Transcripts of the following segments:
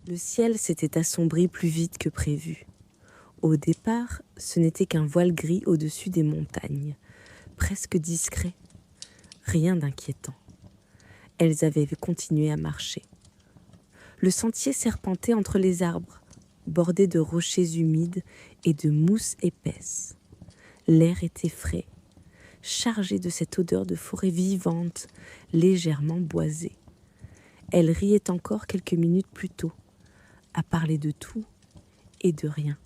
Le ciel s'était assombri plus vite que prévu. Au départ, ce n'était qu'un voile gris au-dessus des montagnes, presque discret, rien d'inquiétant. Elles avaient continué à marcher. Le sentier serpentait entre les arbres, bordé de rochers humides et de mousse épaisse. L'air était frais, chargé de cette odeur de forêt vivante, légèrement boisée. Elle riait encore quelques minutes plus tôt, à parler de tout et de rien,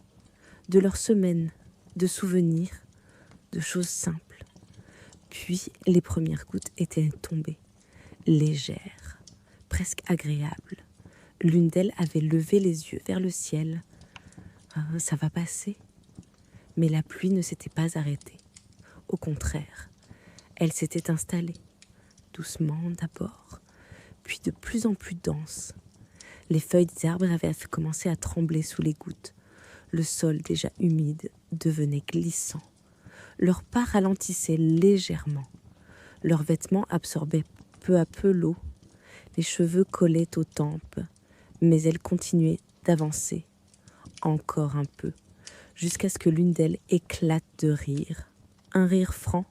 de leurs semaines, de souvenirs, de choses simples. Puis les premières gouttes étaient tombées, légères, presque agréables. L'une d'elles avait levé les yeux vers le ciel. « Ça va passer ?» Mais la pluie ne s'était pas arrêtée. Au contraire, elle s'était installée, doucement d'abord, puis de plus en plus dense. Les feuilles des arbres avaient commencé à trembler sous les gouttes. Le sol, déjà humide, devenait glissant. Leurs pas ralentissaient légèrement. Leurs vêtements absorbaient peu à peu l'eau. Les cheveux collaient aux tempes, mais elles continuaient d'avancer, encore un peu, jusqu'à ce que l'une d'elles éclate de rire. Un rire franc,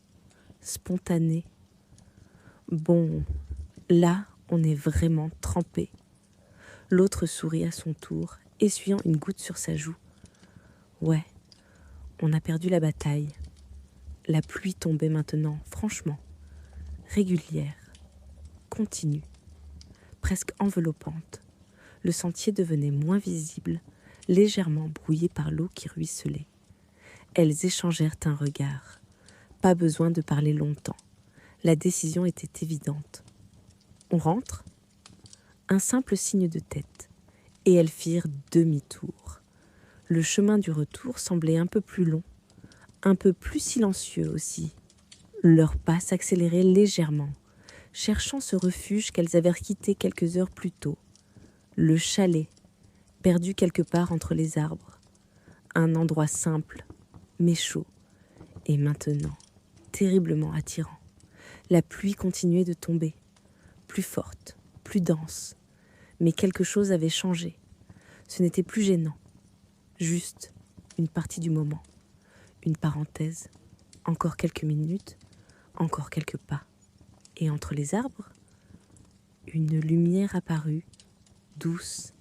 spontané. Bon, là, on est vraiment trempé. L'autre sourit à son tour, essuyant une goutte sur sa joue. Ouais, on a perdu la bataille. La pluie tombait maintenant, franchement, régulière, continue, presque enveloppante. Le sentier devenait moins visible, légèrement brouillé par l'eau qui ruisselait. Elles échangèrent un regard. Pas besoin de parler longtemps. La décision était évidente. On rentre ? Un simple signe de tête. Et elles firent demi-tour. Le chemin du retour semblait un peu plus long, un peu plus silencieux aussi. Leurs pas s'accéléraient légèrement, cherchant ce refuge qu'elles avaient quitté quelques heures plus tôt. Le chalet, perdu quelque part entre les arbres. Un endroit simple, mais chaud, et maintenant terriblement attirant. La pluie continuait de tomber, plus forte, plus dense. Mais quelque chose avait changé. Ce n'était plus gênant, juste une partie du moment, une parenthèse, encore quelques minutes, encore quelques pas. Et entre les arbres, une lumière apparut, douce,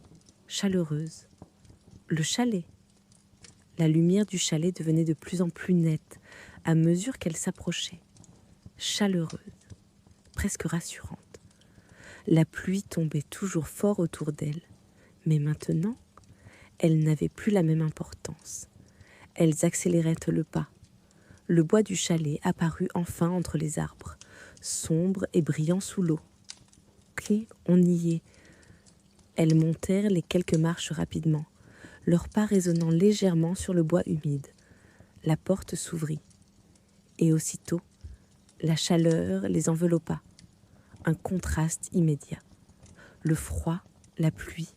chaleureuse. Le chalet. La lumière du chalet devenait de plus en plus nette à mesure qu'elle s'approchait. Chaleureuse, presque rassurante. La pluie tombait toujours fort autour d'elle, mais maintenant, elle n'avait plus la même importance. Elles accéléraient le pas. Le bois du chalet apparut enfin entre les arbres, sombre et brillant sous l'eau. Ok, on y est. Elles montèrent les quelques marches rapidement, leurs pas résonnant légèrement sur le bois humide. La porte s'ouvrit. Et aussitôt, la chaleur les enveloppa. Un contraste immédiat. Le froid, la pluie,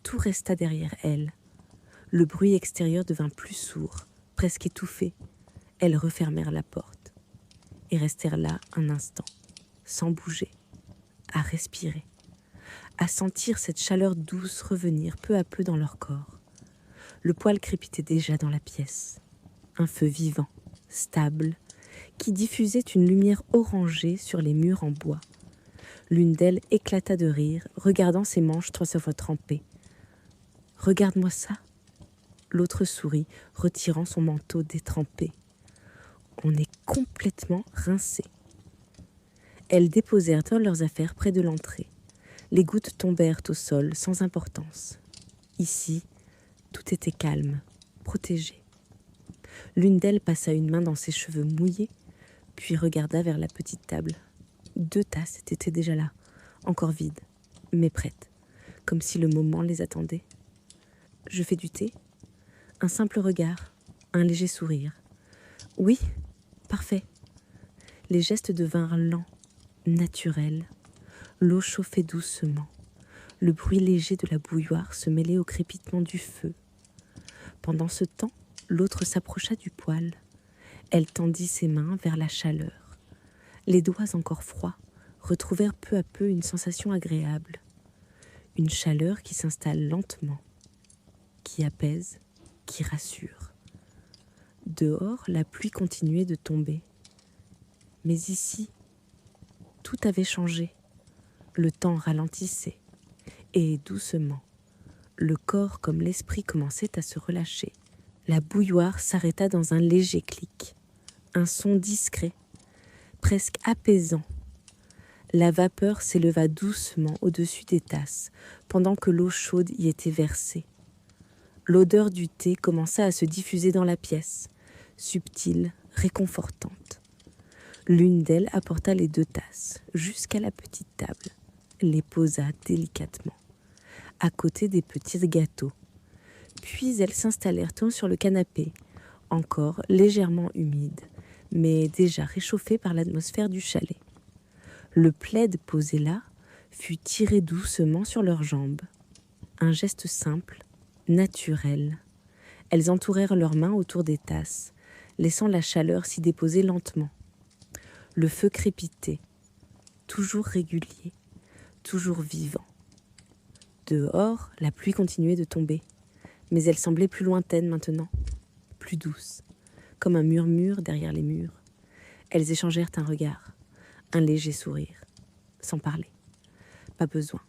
tout resta derrière elles. Le bruit extérieur devint plus sourd, presque étouffé. Elles refermèrent la porte et restèrent là un instant, sans bouger, à respirer, à sentir cette chaleur douce revenir peu à peu dans leur corps. Le poêle crépitait déjà dans la pièce. Un feu vivant, stable, qui diffusait une lumière orangée sur les murs en bois. L'une d'elles éclata de rire, regardant ses manches 3 fois trempées. « Regarde-moi ça !» L'autre sourit, retirant son manteau détrempé. « On est complètement rincés. » Elles déposèrent leurs affaires près de l'entrée. Les gouttes tombèrent au sol sans importance. Ici, tout était calme, protégé. L'une d'elles passa une main dans ses cheveux mouillés, puis regarda vers la petite table. 2 tasses étaient déjà là, encore vides, mais prêtes, comme si le moment les attendait. « Je fais du thé ?» Un simple regard, un léger sourire. « Oui, parfait. » Les gestes devinrent lents, naturels. L'eau chauffait doucement. Le bruit léger de la bouilloire se mêlait au crépitement du feu. Pendant ce temps, l'autre s'approcha du poêle. Elle tendit ses mains vers la chaleur. Les doigts encore froids retrouvèrent peu à peu une sensation agréable. Une chaleur qui s'installe lentement, qui apaise, qui rassure. Dehors, la pluie continuait de tomber. Mais ici, tout avait changé. Le temps ralentissait. Et doucement, le corps comme l'esprit commençait à se relâcher. La bouilloire s'arrêta dans un léger clic. Un son discret, presque apaisant. La vapeur s'éleva doucement au-dessus des tasses, pendant que l'eau chaude y était versée. L'odeur du thé commença à se diffuser dans la pièce, subtile, réconfortante. L'une d'elles apporta les 2 tasses jusqu'à la petite table, les posa délicatement, à côté des petits gâteaux. Puis elles s'installèrent sur le canapé, encore légèrement humide, mais déjà réchauffé par l'atmosphère du chalet. Le plaid posé là fut tiré doucement sur leurs jambes. Un geste simple, naturel. Elles entourèrent leurs mains autour des tasses, laissant la chaleur s'y déposer lentement. Le feu crépitait, toujours régulier, toujours vivant. Dehors, la pluie continuait de tomber, mais elle semblait plus lointaine maintenant, plus douce, comme un murmure derrière les murs. Elles échangèrent un regard, un léger sourire, sans parler. Pas besoin.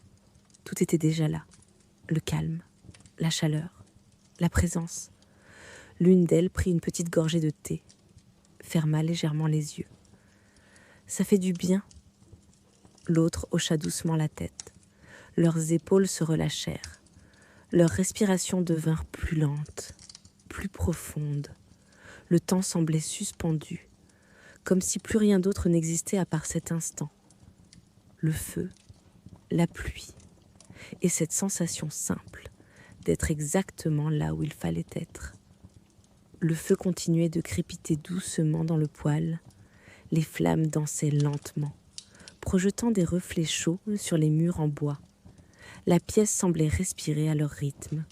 Tout était déjà là. Le calme, la chaleur, la présence. L'une d'elles prit une petite gorgée de thé, ferma légèrement les yeux. Ça fait du bien. L'autre hocha doucement la tête. Leurs épaules se relâchèrent. Leurs respirations devinrent plus lentes, plus profondes. Le temps semblait suspendu, comme si plus rien d'autre n'existait à part cet instant. Le feu, la pluie, et cette sensation simple d'être exactement là où il fallait être. Le feu continuait de crépiter doucement dans le poêle. Les flammes dansaient lentement, projetant des reflets chauds sur les murs en bois. La pièce semblait respirer à leur rythme,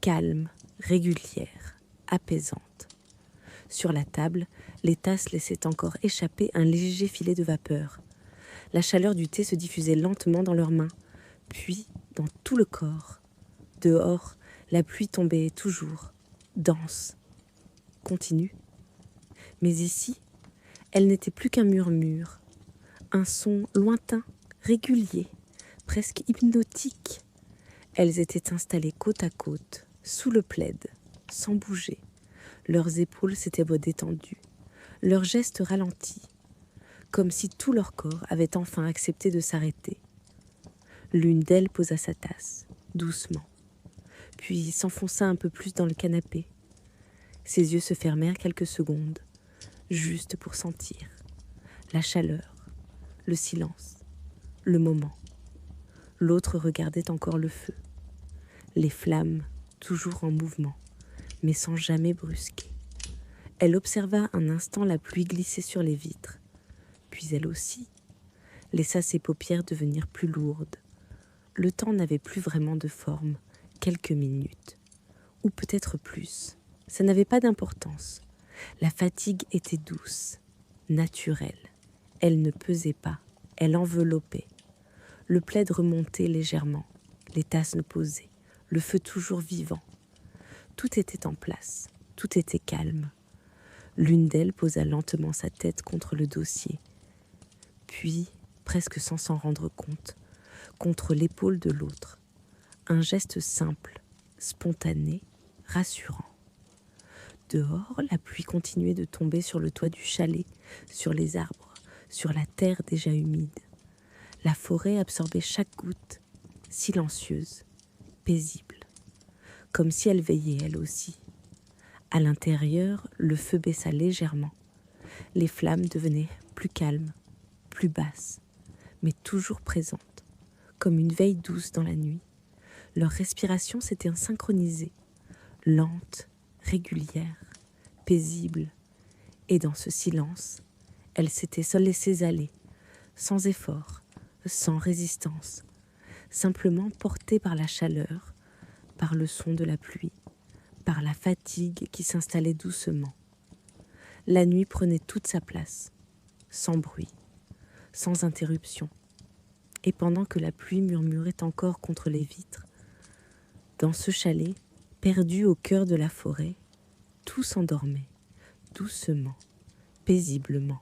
calme, régulière, apaisante. Sur la table, les tasses laissaient encore échapper un léger filet de vapeur. La chaleur du thé se diffusait lentement dans leurs mains, puis dans tout le corps. Dehors, la pluie tombait toujours, dense, continue. Mais ici, elle n'était plus qu'un murmure, un son lointain, régulier, presque hypnotique. Elles étaient installées côte à côte, sous le plaid, sans bouger. Leurs épaules s'étaient détendues, leurs gestes ralentis, comme si tout leur corps avait enfin accepté de s'arrêter. L'une d'elles posa sa tasse, doucement, puis s'enfonça un peu plus dans le canapé. Ses yeux se fermèrent quelques secondes, juste pour sentir la chaleur, le silence, le moment. L'autre regardait encore le feu, les flammes toujours en mouvement, mais sans jamais brusquer. Elle observa un instant la pluie glisser sur les vitres, puis elle aussi laissa ses paupières devenir plus lourdes. Le temps n'avait plus vraiment de forme, quelques minutes, ou peut-être plus. Ça n'avait pas d'importance. La fatigue était douce, naturelle. Elle ne pesait pas, elle enveloppait. Le plaid remontait légèrement, les tasses ne posaient, le feu toujours vivant. Tout était en place, tout était calme. L'une d'elles posa lentement sa tête contre le dossier, puis, presque sans s'en rendre compte, contre l'épaule de l'autre. Un geste simple, spontané, rassurant. Dehors, la pluie continuait de tomber sur le toit du chalet, sur les arbres, sur la terre déjà humide. La forêt absorbait chaque goutte, silencieuse, paisible, comme si elle veillait elle aussi. À l'intérieur, le feu baissa légèrement. Les flammes devenaient plus calmes, plus basses, mais toujours présentes, comme une veille douce dans la nuit. Leur respiration s'était synchronisée, lente, régulière, paisible, et dans ce silence, elles s'étaient laissées aller, sans effort, sans résistance, simplement portées par la chaleur, par le son de la pluie, par la fatigue qui s'installait doucement. La nuit prenait toute sa place, sans bruit, sans interruption, Et pendant que la pluie murmurait encore contre les vitres, dans ce chalet, perdu au cœur de la forêt, tout s'endormait, doucement, paisiblement.